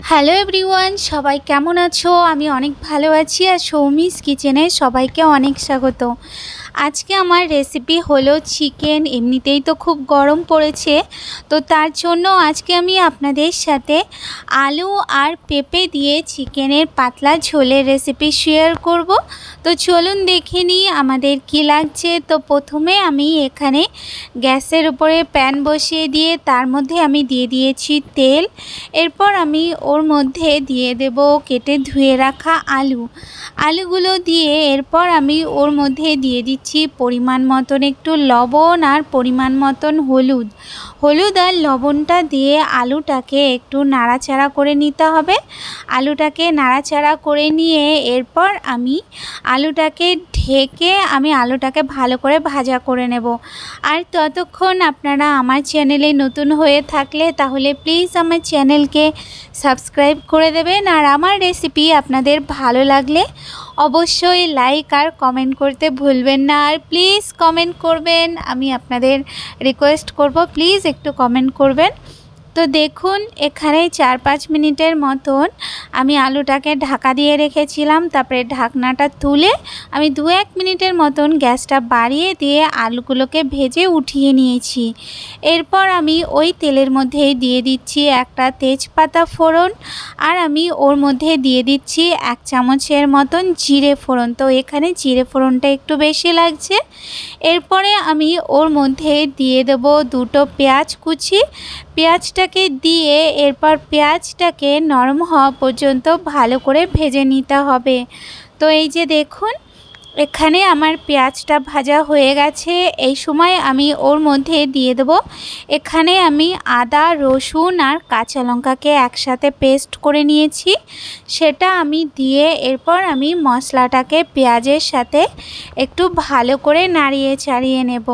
Hello everyone, সবাই কেমন আছো? আমি অনেক ভালো আছি। আর সৌমিস কিচেনে সবাইকে অনেক স্বাগত। আজকে আমার রেসিপি হলো চিকেন। এমনিতেই তো খুব গরম পড়েছে, তো তার জন্য আজকে আমি আপনাদের সাথে আলু আর পেঁপে দিয়ে চিকেনের পাতলা ঝোলের রেসিপি শেয়ার করব। তো চলুন দেখে নিই আমাদের কী লাগছে। তো প্রথমে আমি এখানে গ্যাসের উপরে প্যান বসিয়ে দিয়ে তার মধ্যে আমি দিয়ে দিয়েছি তেল। এরপর আমি ওর মধ্যে দিয়ে দেব কেটে ধুয়ে রাখা আলুগুলো দিয়ে এরপর আমি ওর মধ্যে দিয়ে দিচ্ছি পরিমাণ মতন একটু লবণ আর পরিমাণ মতন হলুদ আর লবণটা দিয়ে আলুটাকে একটু নাড়াচাড়া করে নিতে হবে। আলুটাকে নাড়াচাড়া করে নিয়ে এরপর আমি আলুটাকে ঢেকে আলুটাকে ভালো করে ভাজা করে নেব। আর ততক্ষণ আপনারা আমার চ্যানেলে নতুন হয়ে থাকলে তাহলে প্লিজ আমার চ্যানেলকে সাবস্ক্রাইব করে দেবেন। আর আমার রেসিপি আপনাদের ভালো লাগলে অবশ্যই লাইক আর কমেন্ট করতে ভুলবেন না। আর প্লিজ কমেন্ট করবেন, আমি আপনাদের রিকোয়েস্ট করব প্লিজ একটু কমেন্ট করবেন। তো দেখুন এখানে 4-5 মিনিটের মতন আমি আলুটাকে ঢাকা দিয়ে রেখেছিলাম। তারপরে ঢাকনাটা তুলে আমি 2-1 মিনিটের মতন গ্যাসটা বাড়িয়ে দিয়ে আলুগুলোকে ভেজে উঠিয়ে নিয়েছি। এরপর আমি ওই তেলের মধ্যেই দিয়ে দিচ্ছি একটা তেজপাতা ফোড়ন, আর আমি ওর মধ্যে দিয়ে দিচ্ছি 1 চামচের মতন জিরে ফোড়ন। তো এখানে জিরে ফোড়নটা একটু বেশি লাগছে। এরপরে আমি ওর মধ্যে দিয়ে দেব 2টো পেঁয়াজ কুচি। পেঁয়াজটাকে দিয়ে এরপর পেঁয়াজটাকে নরম হওয়া পর্যন্ত ভালো করে ভেজে নিতে হবে। তো এই যে দেখুন এখানে আমার পেঁয়াজটা ভাজা হয়ে গেছে। এই সময় আমি ওর মধ্যে দিয়ে দেব, এখানে আমি আদা রসুন আর কাঁচা লঙ্কাকে একসাথে পেস্ট করে নিয়েছি, সেটা আমি দিয়ে এরপর আমি মশলাটাকে পেঁয়াজের সাথে একটু ভালো করে নাড়িয়ে চাড়িয়ে নেব।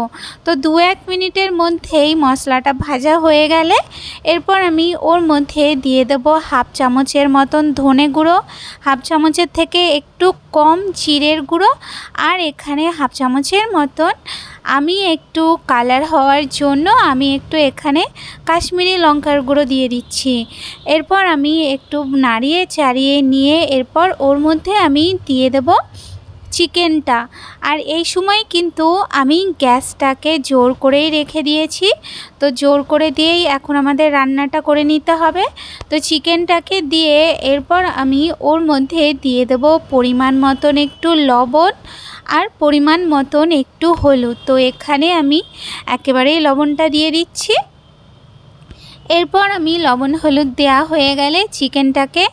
তো 2-1 মিনিটের মধ্যেই মশলাটা ভাজা হয়ে গেলে এরপর আমি ওর মধ্যে দিয়ে দেব 1/2 চামচের মতন ধনে গুঁড়ো, 1/2 চামচের থেকে একটু কম জিরের গুঁড়ো, আর এখানে 1/2 চামচের মতন আমি একটু কালার হওয়ার জন্য আমি একটু এখানে কাশ্মীরি লঙ্কার গুঁড়ো দিয়ে দিচ্ছি। এরপর আমি একটু নাড়িয়ে চাড়িয়ে নিয়ে এরপর ওর মধ্যে আমি দিয়ে দেব চিকেনটা। আর এই সময় কিন্তু আমি গ্যাসটাকে জোর করেই রেখে দিয়েছি। তো জোর করে দিয়েই এখন আমাদের রান্নাটা করে নিতে হবে। তো চিকেনটাকে দিয়ে এরপর আমি ওর মধ্যে দিয়ে দেব পরিমাণ মতন একটু লবণ আর পরিমাণ মতন একটু হলুদ। তো এখানে আমি একেবারেই লবণটা দিয়ে দিচ্ছি। এরপর আমি লবণ হলুদ দেওয়া হয়ে গেলে চিকেনটাকে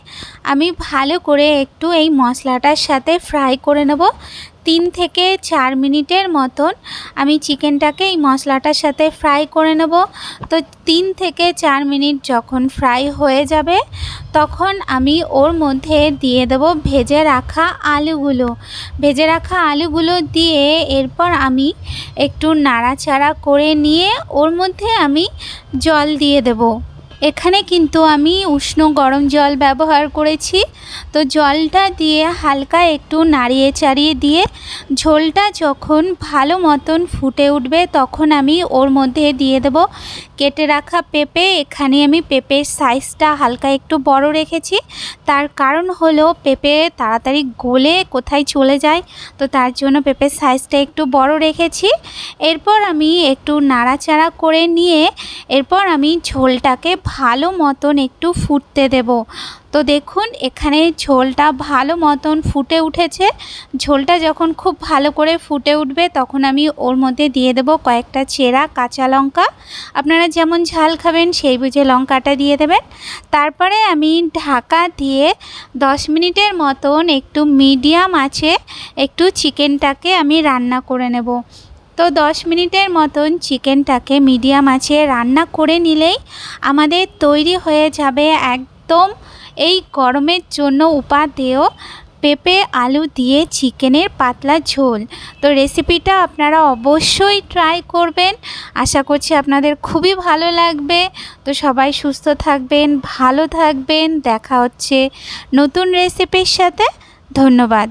আমি ভালো করে একটু এই মশলাটার সাথে ফ্রাই করে নেব। 3 থেকে 4 মিনিটের মতন আমি চিকেনটাকে এই মশলাটার সাথে ফ্রাই করে নেব। তো 3 থেকে 4 মিনিট যখন ফ্রাই হয়ে যাবে তখন আমি ওর মধ্যে দিয়ে দেব ভেজে রাখা আলুগুলো দিয়ে এরপর আমি একটু নাড়াচাড়া করে নিয়ে ওর মধ্যে আমি জল দিয়ে দেব। এখানে কিন্তু আমি উষ্ণ গরম জল ব্যবহার করেছি। তো জলটা দিয়ে হালকা একটু নাড়িয়ে চাড়িয়ে দিয়ে ঝোলটা যখন ভালো মতন ফুটে উঠবে তখন আমি ওর মধ্যে দিয়ে দেব কেটে রাখা পেঁপে। এখানে আমি পেঁপের সাইজটা হালকা একটু বড় রেখেছি, তার কারণ হলো পেঁপে তাড়াতাড়ি গলে কোথায় চলে যায়, তো তার জন্য পেঁপের সাইজটা একটু বড় রেখেছি। এরপর আমি একটু নাড়াচাড়া করে নিয়ে এরপর আমি ঝোলটাকে ভালো মতন একটু ফুটতে দেব। তো দেখুন এখানে ঝোলটা ভালো মতন ফুটে উঠেছে। ঝোলটা যখন খুব ভালো করে ফুটে উঠবে তখন আমি ওর মধ্যে দিয়ে দেব কয়েকটা চেরা কাঁচা লঙ্কা। আপনারা যেমন ঝাল খাবেন সেই বুঝে লঙ্কাটা দিয়ে দেবেন। তারপরে আমি ঢাকা দিয়ে 10 মিনিটের মতন একটু মিডিয়াম আঁচে একটু চিকেনটাকে আমি রান্না করে নেব। তো 10 মিনিটের মতন চিকেনটাকে মিডিয়াম আঁচে রান্না করে নিলেই আমাদের তৈরি হয়ে যাবে একদম এই গরমের জন্য উপাদেয় পেঁপে আলু দিয়ে চিকেনের পাতলা ঝোল। তো রেসিপিটা আপনারা অবশ্যই ট্রাই করবেন, আশা করছি আপনাদের খুবই ভালো লাগবে। তো সবাই সুস্থ থাকবেন, ভালো থাকবেন, দেখা হচ্ছে নতুন রেসিপির সাথে। ধন্যবাদ।